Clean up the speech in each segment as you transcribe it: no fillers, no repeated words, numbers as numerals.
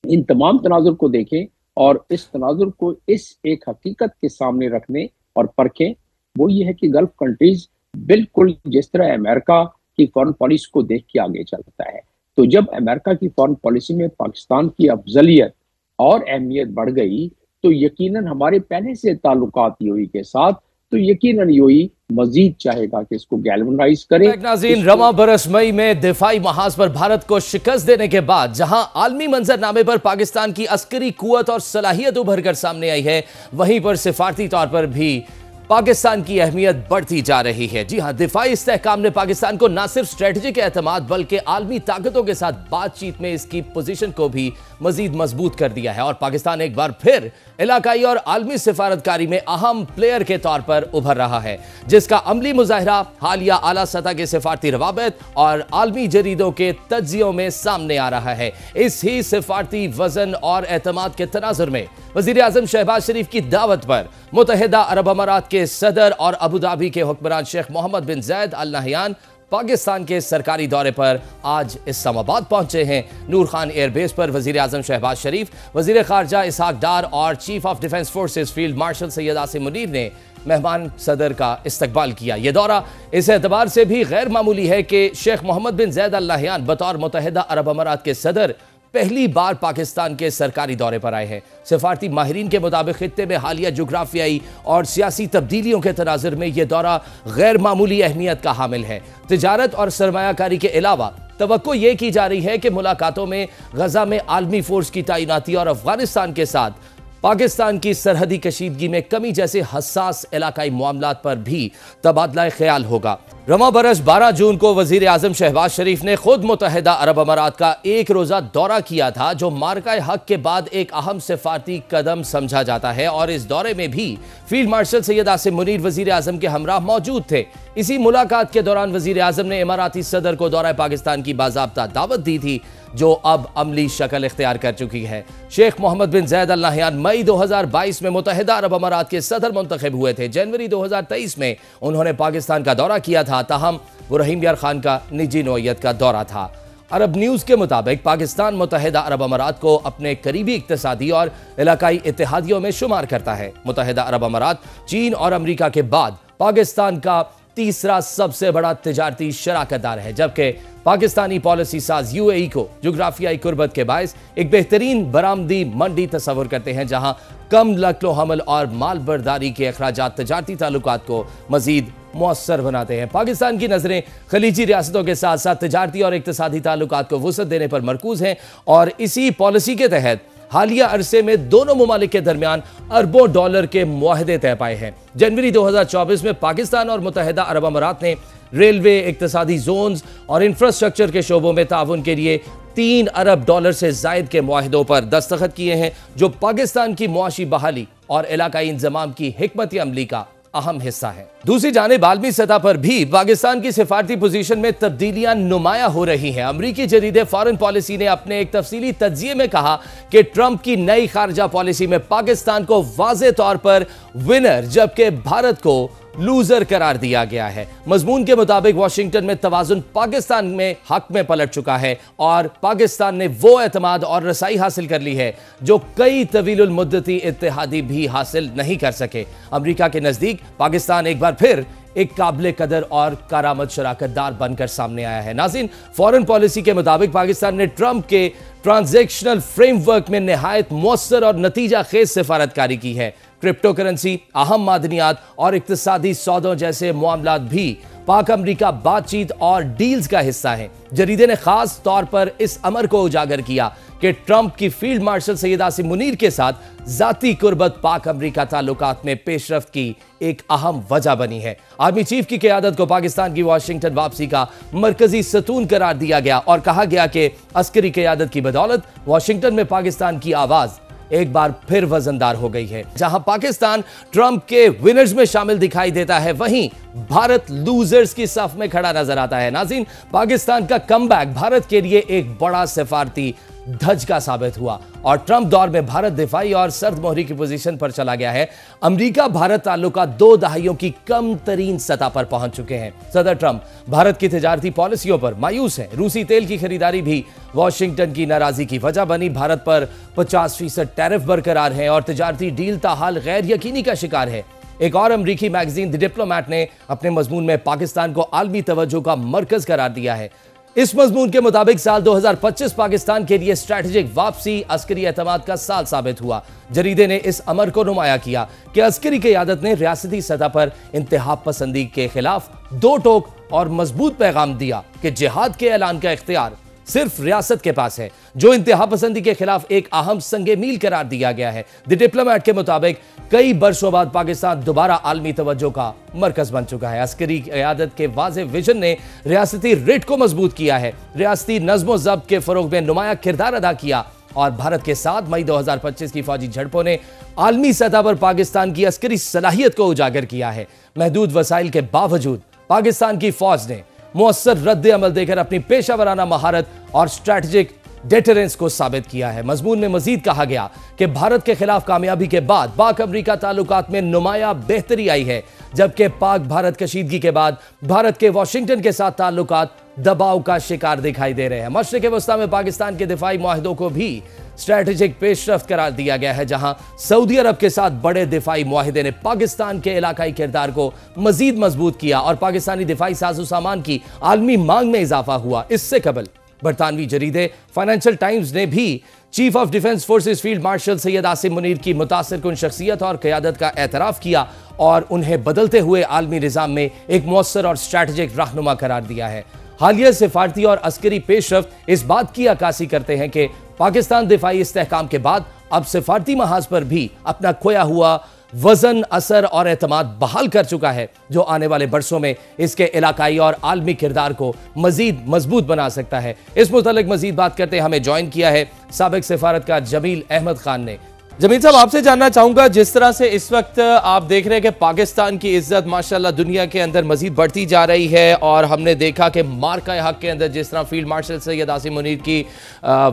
इन तमाम तनाजुर को देखें और इस तनाजुर को इस एक हकीकत के सामने रखने और परखें, वो ये है कि गल्फ कंट्रीज बिल्कुल जिस तरह अमेरिका की फॉरेन पॉलिसी को देख के आगे चलता है। तो जब अमेरिका की फॉरेन पॉलिसी में पाकिस्तान की अफजलियत और अहमियत बढ़ गई, तो यकीनन हमारे पहले से ताल्लुकात यूएई के साथ, तो यकीनन यूएई मजीद चाहेगा कि इसको गैल्वनाइज करे। नाज़रीन, रवां बरस मई में दिफाई महाज पर भारत को शिकस्त देने के बाद जहां आलमी मंजरनामे पर पाकिस्तान की अस्करी कुवत और सलाहियत उभर कर सामने आई है, वहीं पर सिफारती तौर पर भी पाकिस्तान की अहमियत बढ़ती जा रही है। जी हां, दिफाई इस्तेहकाम ने पाकिस्तान को न सिर्फ स्ट्रेटेजिक एतमाद बल्कि आलमी ताकतों के साथ बातचीत में इसकी पोजीशन को भी मजीद मजबूत कर दिया है और पाकिस्तान एक बार फिर इलाकाई और आलमी सिफारतकारी में अहम प्लेयर के तौर पर उभर रहा है, जिसका अमली मुजाहिरा हालिया आला सतह के सिफारती रवाबित और आलमी जरीदों के तज्जियों में सामने आ रहा है। इस ही सिफारती वजन और एतमाद के तनाजुर में वजीर आजम शहबाज शरीफ की दावत पर मुत्तहिदा अरब अमारात के सदर और अबू धाबी के हुक्मरान शेख मोहम्मद बिन जायद अल नहयान पाकिस्तान के सरकारी दौरे पर आज इस्लामाबाद पहुंचे हैं। नूर खान एयरबेस पर वजीर आजम शहबाज शरीफ, वजीर खारजा इसहाक डार और chief of defence forces field marshal Syed Asim Munir ने मेहमान सदर का इस्तकबाल किया। यह दौरा इस एतबार से भी गैर मामूली है कि शेख मोहम्मद बिन जायद अल नहयान बतौर मुत्तहिदा अरब अमारात के सदर पहली बार पाकिस्तान के सरकारी दौरे पर आए हैं। सिफारती माहिरीन के मुताबिक खित्ते में हालिया जोग्राफियाई और सियासी तब्दीलियों के तनाजुर में यह दौरा गैर मामूली अहमियत का हामिल है। तिजारत और सरमायाकारी के अलावा तवक्को यह की जा रही है कि मुलाकातों में गजा में आलमी फोर्स की तैनाती और अफगानिस्तान के साथ पाकिस्तान की सरहदी कशीदगी में कमी जैसे हसास इलाकाई मामलात पर भी तबादला ख्याल होगा। रवां बरस 12 जून को वजीर आजम शहबाज शरीफ ने खुद मुत्तहिदा अरब अमारात का एक रोजा दौरा किया था, जो मार्का हक के बाद एक अहम सिफारती कदम समझा जाता है और इस दौरे में भी फील्ड मार्शल सैयद आसिम मुनीर वजीर आजम के हमराह मौजूद थे। इसी मुलाकात के दौरान वजीर आजम ने इमाराती सदर को दौरा पाकिस्तान की बाज़ाब्ता दावत दी थी, जो अब अमली शक्ल इख्तियार कर चुकी है। शेख मोहम्मद बिन जायद अल नहयान मई 2022 में मुत्तहिदा अरब अमारात के सदर मुंतखब हुए थे। जनवरी 2023 में उन्होंने पाकिस्तान का दौरा किया था, ताहम वो रहीम यार खान का निजी नौयत का दौरा था। अरब न्यूज़ के मुताबिक पाकिस्तान मुत्तहिदा अरब अमारात को अपने करीबी इक्तिसादी और इलाकाई इत्तेहादियों में शुमार करता है। मुत्तहिदा अरब अमारात चीन और अमरीका के बाद पाकिस्तान का तीसरा सबसे बड़ा तिजारती शराकतदार है, जबकि पाकिस्तानी पॉलिसी साज यूएई को जोग्राफियाई कुर्बत के बायस एक बेहतरीन बरामदी मंडी तस्वुर करते हैं, जहां कम नक्लो हमल और माल बर्दारी के अखराजात तिजारती ताल्लुकात को मजीद मौसर बनाते हैं। पाकिस्तान की नजरें खलीजी रियासतों के साथ साथ तिजारती और इक्तिसादी ताल्लुकात को वुसअत देने पर मरकूज हैं और इसी पॉलिसी के तहत हालिया अरसे में दोनों मुमालिक के दरमियान अरबों डॉलर के मुआहदे तय पाए हैं। जनवरी 2024 में पाकिस्तान और मुत्तहिदा अरब अमारात ने रेलवे, इक्तिसादी जोन्स और इंफ्रास्ट्रक्चर के शोबों में ताउन के लिए 3 अरब डॉलर से जायद के मुआहदों पर दस्तखत किए हैं, जो पाकिस्तान की मुआशी बहाली और इलाकाई इंतजाम की हिकमत अमली का अहम हिस्सा है। दूसरी जानिब आलमी सतह पर भी पाकिस्तान की सिफारती पोजीशन में तब्दीलियां नुमाया हो रही हैं। अमरीकी जरीदे फॉरेन पॉलिसी ने अपने एक तफसीली तज्जिये में कहा कि ट्रंप की नई खारजा पॉलिसी में पाकिस्तान को वाज़े तौर पर विनर जबकि भारत को लूजर करार दिया गया है। मजमून के मुताबिक वाशिंगटन में तवाजुन पाकिस्तान में हक में पलट चुका है और पाकिस्तान ने वो एतमाद और रसाई हासिल कर ली है जो कई तवीलुल मुद्दती इत्तेहादी भी हासिल नहीं कर सके। अमरीका के नजदीक पाकिस्तान एक बार फिर एक काबिल कदर और कारामद शराकतदार बनकर सामने आया है। नाज़रीन, फॉरेन पॉलिसी के मुताबिक पाकिस्तान ने ट्रंप के ट्रांजैक्शनल फ्रेमवर्क में निहायत मौसर और नतीजा खेज सिफारतकारी की है। क्रिप्टो करेंसी, अहम मादनियात और इक्तिसादी सौदों जैसे मामलात भी पाक अमरीका बातचीत और डील्स का हिस्सा हैं। जरीदे ने खास तौर पर इस अमर को उजागर किया कि ट्रंप की फील्ड मार्शल सैयद आसिम मुनीर के साथ जाती कुर्बत पाक अमरीका ताल्लुकात में पेशरफ्त की एक अहम वजह बनी है। आर्मी चीफ की क़यादत को पाकिस्तान की वाशिंगटन वापसी का मरकजी सतून करार दिया गया और कहा गया कि अस्करी क़यादत की बदौलत वाशिंगटन में पाकिस्तान की आवाज़ एक बार फिर वजनदार हो गई है। जहां पाकिस्तान ट्रंप के विनर्स में शामिल दिखाई देता है, वहीं भारत लूजर्स की सफ में खड़ा नजर आता है। नाज़रीन, पाकिस्तान का कमबैक भारत के लिए एक बड़ा सिफारती धज का साबित हुआ और ट्रंप दौर में भारत दिफाई और सर्द मोहरी की पोजीशन पर चला गया है। अमेरिका भारत ताल्लुकात 2 दहाइयों की कम तरीन सतह पर पहुंच चुके हैं। सदर ट्रंप भारत की तिजारती पॉलिसियों पर मायूस हैं। रूसी तेल की खरीदारी भी वॉशिंगटन की नाराजगी की वजह बनी। भारत पर 50% टैरिफ बरकरार है और तिजारती डील ताहाल गैर यकीनी का शिकार है। एक और अमरीकी मैगजीन द डिप्लोमैट ने अपने मजमून में पाकिस्तान को आलमी तवज्जो का मरकज करार दिया है। इस मजमून के मुताबिक साल 2025 पाकिस्तान के लिए स्ट्रैटेजिक वापसी, अस्करी एतमाद का साल साबित हुआ। जरीदे ने इस अमर को नुमाया किया कि अस्करी क़यादत ने रियासती सतह पर इंतहा पसंदी के खिलाफ दो टोक और मजबूत पैगाम दिया कि जिहाद के ऐलान का इख्तियार सिर्फ रियासत के पास है, जो इंतहा पसंदी के खिलाफ एक अहम संगे मील करार दिया गया है। द डिप्लोमैट के मुताबिक कई बरसों बाद पाकिस्तान दोबारा आलमी तवज्जो का मरकज बन चुका है। अस्करी क़यादत के वाज़ेह विजन ने रियासती रिट को मजबूत किया है, रियासती नज़्म ज़ब्त के फरोग में नुमाया किरदार अदा किया और भारत के 7 मई 2025 की फौजी झड़पों ने आलमी सतह पर पाकिस्तान की अस्करी सलाहियत को उजागर किया है। महदूद वसाइल के बावजूद पाकिस्तान की फौज ने मुअस्सर रद्द अमल देकर अपनी पेशावराना महारत और स्ट्रैटेजिक डेटरेंस को साबित किया है। मजमून में मजीद कहा गया कि भारत के खिलाफ कामयाबी के बाद पाक अमरीका ताल्लुकात में नुमाया बेहतरी आई है, जबकि पाक भारत कशीदगी के बाद भारत के वाशिंगटन के साथ ताल्लुकात दबाव का शिकार दिखाई दे रहे हैं। मशरिक़ वस्ता में पाकिस्तान के दिफाई मुआहदों को भी स्ट्रैटेजिक पेशरफ्त करार दिया गया है, जहां सऊदी अरब के साथ बड़े दिफाई मुआहदे ने पाकिस्तान के इलाकाई किरदार को मजीद मजबूत किया और पाकिस्तानी दिफाई साजो सामान की आलमी मांग में इजाफा हुआ। इससे कबल बरतानवी जरीदे फाइनेंशियल टाइम्स ने भी chief of defence forces field marshal Syed Asim Munir की मुतासिर कुन शख्सियत और क़यादत का एतराफ़ किया और उन्हें बदलते हुए आलमी निज़ाम में एक मुअस्सर और स्ट्रैटेजिक रहनुमा करार दिया है। हालिया सिफारती और अस्करी पेशरफ्त इस बात की अक्कासी करते हैं कि पाकिस्तान दिफाई इस्तेहकाम के बाद अब सिफारती महाज पर भी अपना खोया हुआ वजन, असर और एतमाद बहाल कर चुका है, जो आने वाले बरसों में इसके इलाकाई और आलमी किरदार को मजीद मजबूत बना सकता है। इस मुतालिक मजीद बात करते हमें ज्वाइन किया है साबिक सिफारतकार जमील अहमद खान ने। जमील साहब, आपसे जानना चाहूंगा, जिस तरह से इस वक्त आप देख रहे हैं कि पाकिस्तान की इज्जत माशाल्लाह दुनिया के अंदर मजीद बढ़ती जा रही है और हमने देखा कि मार्का हक के अंदर जिस तरह फील्ड मार्शल सैयद आसिम मुनीर की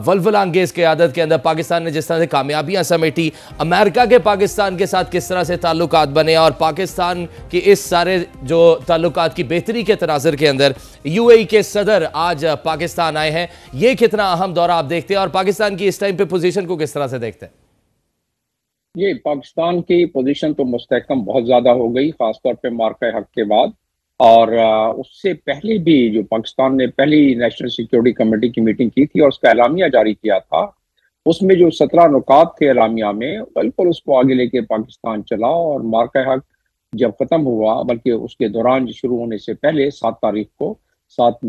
वल्वला अंगेज क़यादत के अंदर पाकिस्तान ने जिस तरह से कामयाबियां समेटी, अमेरिका के पाकिस्तान के साथ किस तरह से ताल्लुकात बने और पाकिस्तान की इस सारे जो ताल्लुकात की बेहतरी के तनाज़ुर के अंदर UAE के सदर आज पाकिस्तान आए हैं, ये कितना अहम दौरा आप देखते हैं और पाकिस्तान की इस टाइम पे पोजीशन को किस तरह से देखते हैं? ये पाकिस्तान की पोजीशन तो मुस्तहकम बहुत ज़्यादा हो गई, ख़ासतौर पे मार्का हक के बाद। और उससे पहले भी जो पाकिस्तान ने पहली नेशनल सिक्योरिटी कमेटी की मीटिंग की थी और उसका एलामिया जारी किया था, उसमें जो 17 नुकात थे एलामिया में, बिल्कुल उसको आगे लेके पाकिस्तान चला। और मार्का हक जब ख़त्म हुआ, बल्कि उसके दौरान शुरू होने से पहले 7 तारीख को, 7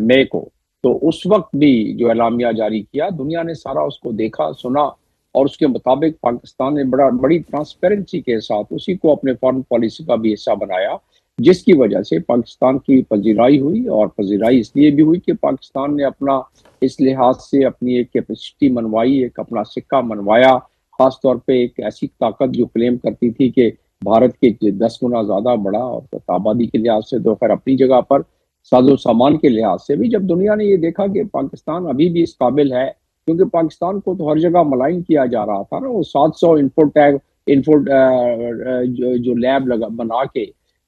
मई को, तो उस वक्त भी जो एलामिया जारी किया, दुनिया ने सारा उसको देखा, सुना और उसके मुताबिक पाकिस्तान ने बड़ी ट्रांसपेरेंसी के साथ उसी को अपने फॉरेन पॉलिसी का भी हिस्सा बनाया, जिसकी वजह से पाकिस्तान की पजीराई हुई। और पजीराई इसलिए भी हुई कि पाकिस्तान ने अपना इस लिहाज से अपनी एक कैपेसिटी मनवाई, एक अपना सिक्का मनवाया, खासतौर पे एक ऐसी ताकत जो क्लेम करती थी कि भारत के 10 गुना ज़्यादा बड़ा, और आबादी के लिहाज से तो खैर अपनी जगह पर, साजो सामान के लिहाज से भी। जब दुनिया ने ये देखा कि पाकिस्तान अभी भी इस काबिल है, क्योंकि पाकिस्तान को तो हर जगह मलाइन किया जा रहा था ना, वो 700 इन्फो जो लैब बना के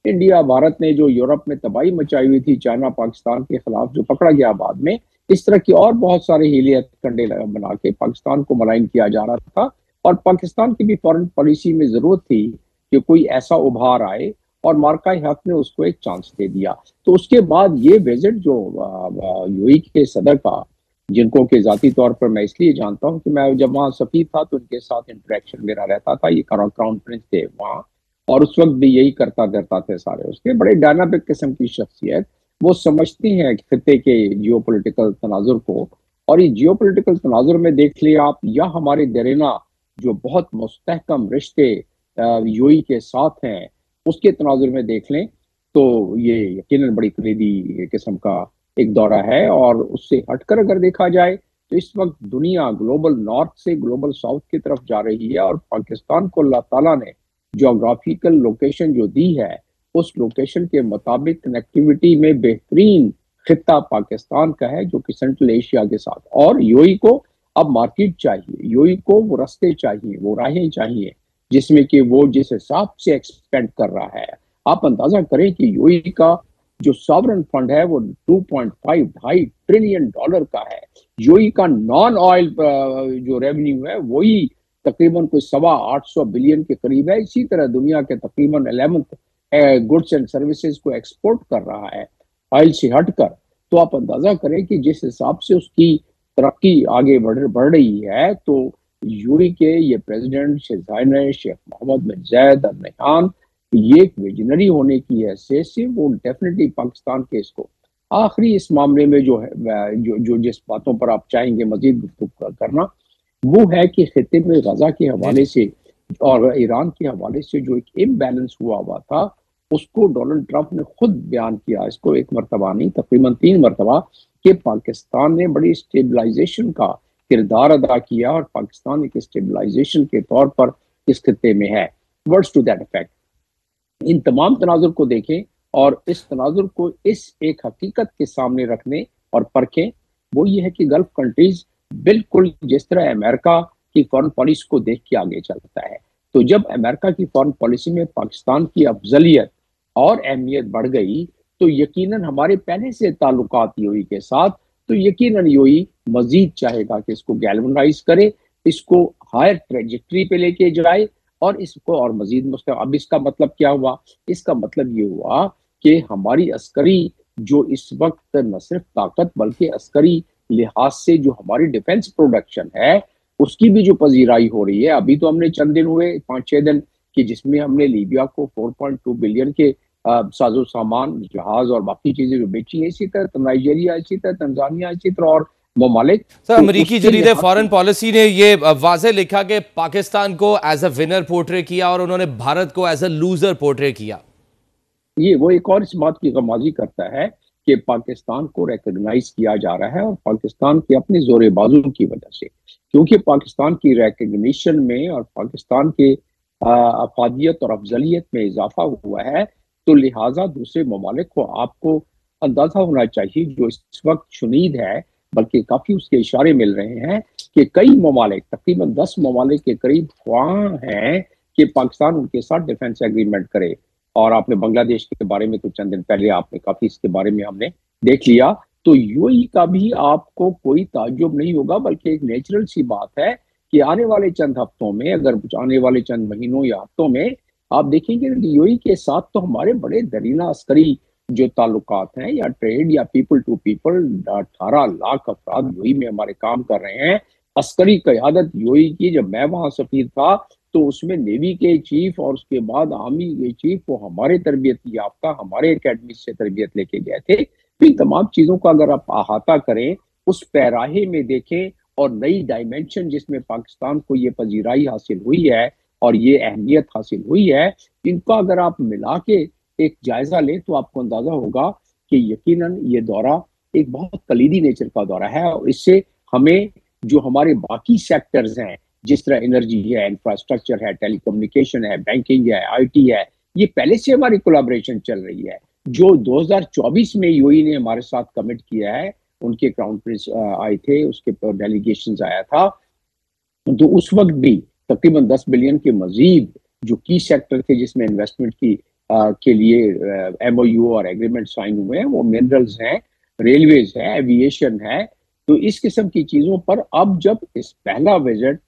इंडिया भारत ने जो यूरोप में तबाही मचाई हुई थी चाइना पाकिस्तान के खिलाफ, जो पकड़ा गया बाद में, इस तरह की और बहुत सारे हीले कंडे बना के पाकिस्तान को मलाइन किया जा रहा था। और पाकिस्तान की भी फॉरेन पॉलिसी में जरूरत थी कि कोई ऐसा उभार आए, और मार्का हक ने उसको एक चांस दे दिया। तो उसके बाद ये विजिट जो UAE के सदर का, जिनको के जाती तौर पर मैं इसलिए जानता हूं कि मैं जब वहाँ सफीर था तो उनके साथ इंटरेक्शन मेरा रहता था, ये क्राउन प्रिंस थे वहाँ, और उस वक्त भी यही करता थे सारे। उसके बड़े डायनामिक किस्म की शख्सियत, वो समझती हैं खिते के जियोपॉलिटिकल तनाजुर को। और ये जियोपॉलिटिकल तनाजुर में देख लिया आप, या हमारे दरेना जो बहुत मुस्तहकम रिश्ते UAE के साथ हैं, उसके तनाजुर में देख लें तो ये यकीनन बड़ी कलीदी किस्म का एक दौरा है। और उससे हटकर अगर देखा जाए तो इस वक्त दुनिया ग्लोबल नॉर्थ से ग्लोबल साउथ की तरफ जा रही है, और पाकिस्तान को अल्लाह ताला ने ज्योग्राफिकल लोकेशन जो दी है, उस लोकेशन के मुताबिक कनेक्टिविटी में बेहतरीन खित्ता पाकिस्तान का है जो कि सेंट्रल एशिया के साथ, और यूएई को अब मार्केट चाहिए, यूएई को वो रास्ते चाहिए, वो राहें चाहिए जिसमें कि वो जिस हिसाब से एक्सपेंड कर रहा है। आप अंदाजा करें कि यूएई का जो सॉवरन फंड है वो 2.5 $2.5 ट्रिलियन का है। यूएई का नॉन ऑयल जो रेवेन्यू है वही तकरीबन कोई 825 बिलियन के करीब है। इसी तरह दुनिया के तकरीबन 11th गुड्स एंड सर्विसेज को एक्सपोर्ट कर रहा है ऑयल से हटकर। तो आप अंदाजा करें कि जिस हिसाब से उसकी तरक्की आगे बढ़ रही है, तो यूएई के ये प्रेसिडेंट शेख मोहम्मद बिन जायद अल नहयान ये एक विजनरी होने की हैसियत से वो डेफिनेटली पाकिस्तान के इसको आखिरी इस मामले में जो है जो जिस बातों पर आप चाहेंगे मजीद गुफ्तगू करना, वो है कि खित्ते में गजा के हवाले से और ईरान के हवाले से जो एक इम्बैलेंस हुआ था उसको डोनाल्ड ट्रंप ने खुद बयान किया, इसको एक मरतबा नहीं तकरीबन 3 मरतबा, कि पाकिस्तान ने बड़ी स्टेबलाइजेशन का किरदार अदा किया और पाकिस्तान एक स्टेबलाइजेशन के तौर पर इस खित्ते में है। Words to that effect. इन तमाम तनाजुर को देखें और इस तनाजुर को इस एक हकीकत के सामने रखने और परखें, वो ये है कि गल्फ कंट्रीज बिल्कुल जिस तरह अमेरिका की फॉरेन पॉलिसी को देख के आगे चलता है, तो जब अमेरिका की फॉरेन पॉलिसी में पाकिस्तान की अफजलियत और अहमियत बढ़ गई तो यकीनन हमारे पहले से ताल्लुकात यूएई के साथ, तो यकीनन यूएई मजीद चाहेगा कि इसको गैल्वनाइज करे, इसको हायर ट्रेजेक्ट्री पे लेके जाए और इसको और मजीद अब इसका मतलब क्या हुआ? इसका मतलब ये हुआ कि हमारी अस्करी जो इस वक्त न सिर्फ ताकत बल्कि अस्करी लिहाज से जो हमारी डिफेंस प्रोडक्शन है उसकी भी जो पजीराई हो रही है। अभी तो हमने चंद दिन हुए 5-6 दिन कि जिसमें हमने लीबिया को 4.2 बिलियन के साजो सामान, जहाज और बाकी चीजें जो बेची है, इसी तरह नाइजीरिया, इसी तरह तंजानिया, इसी तरह और ममालिक। सर, अमेरिकी जरीदे फॉरेन पॉलिसी ने ये वाजे लिखा कि पाकिस्तान को एज अ विनर पोर्ट्रे किया और उन्होंने भारत को एज अ लूजर पोर्ट्रे किया। ये वो एक और इस बात की गमाजी करता है कि पाकिस्तान को रिकॉग्नाइज किया जा रहा है और पाकिस्तान के अपने जोरे बाजू की वजह से, क्योंकि पाकिस्तान की रिकॉग्निशन में और पाकिस्तान के अफादियत और अफजलियत में इजाफा हुआ है, तो लिहाजा दूसरे ममालिक को आपको अंदाजा होना चाहिए जो इस वक्त शुनीद है, बल्कि काफी उसके इशारे मिल रहे हैं कि कई ममालिक तकरीबन 10 ममालिक के करीब ख्वाह हैं कि पाकिस्तान उनके साथ डिफेंस एग्रीमेंट करे। और आपने बांग्लादेश के बारे में तो चंद दिन पहले आपने काफी इसके बारे में हमने देख लिया, तो यूएई का भी आपको कोई ताज्जुब नहीं होगा, बल्कि एक नेचुरल सी बात है कि आने वाले चंद हफ्तों में, अगर आने वाले चंद महीनों या हफ्तों में आप देखेंगे यूएई के साथ तो हमारे बड़े दरीना अस्करी जो ताल्लुकात हैं या ट्रेड या पीपल टू पीपल, 18 लाख अफराद यूएई में हमारे काम कर रहे हैं। अस्करी क़यादत यूएई की, जब मैं वहां सफीर था तो उसमें नेवी के चीफ और उसके बाद आर्मी के चीफ वो हमारे तरबियत याफ्ता हमारे अकेडमी से तरबियत लेके गए थे। तो इन तमाम चीजों का अगर आप अहाता करें, उस पैराहे में देखें और नई डायमेंशन जिसमें पाकिस्तान को ये पजीराई हासिल हुई है और ये अहमियत हासिल हुई है, इनका अगर आप मिला के एक जायजा लें तो आपको अंदाजा होगा कि यकीनन ये दौरा एक बहुत कलीदी नेचर का दौरा है और इससे हमें जो हमारे बाकी सेक्टर्स हैं, जिस तरह एनर्जी है, इंफ्रास्ट्रक्चर है, टेलीकम्युनिकेशन है, बैंकिंग है, आईटी है, ये पहले से हमारी कोलैबोरेशन चल रही है। जो 2024 में यूएई ने हमारे साथ कमिट किया है, उनके क्राउन प्रिंस आए थे, उसके डेलीगेशन आया था, तो उस वक्त भी तकरीबन 10 बिलियन के मजीद जो की सेक्टर थे जिसमें इन्वेस्टमेंट की के लिए एमओयू और एग्रीमेंट साइन हुए हैं, वो मिनरल्स हैं, रेलवेज है, एविएशन है। तो इस किस्म की चीजों पर अब जब इस पहला विजिट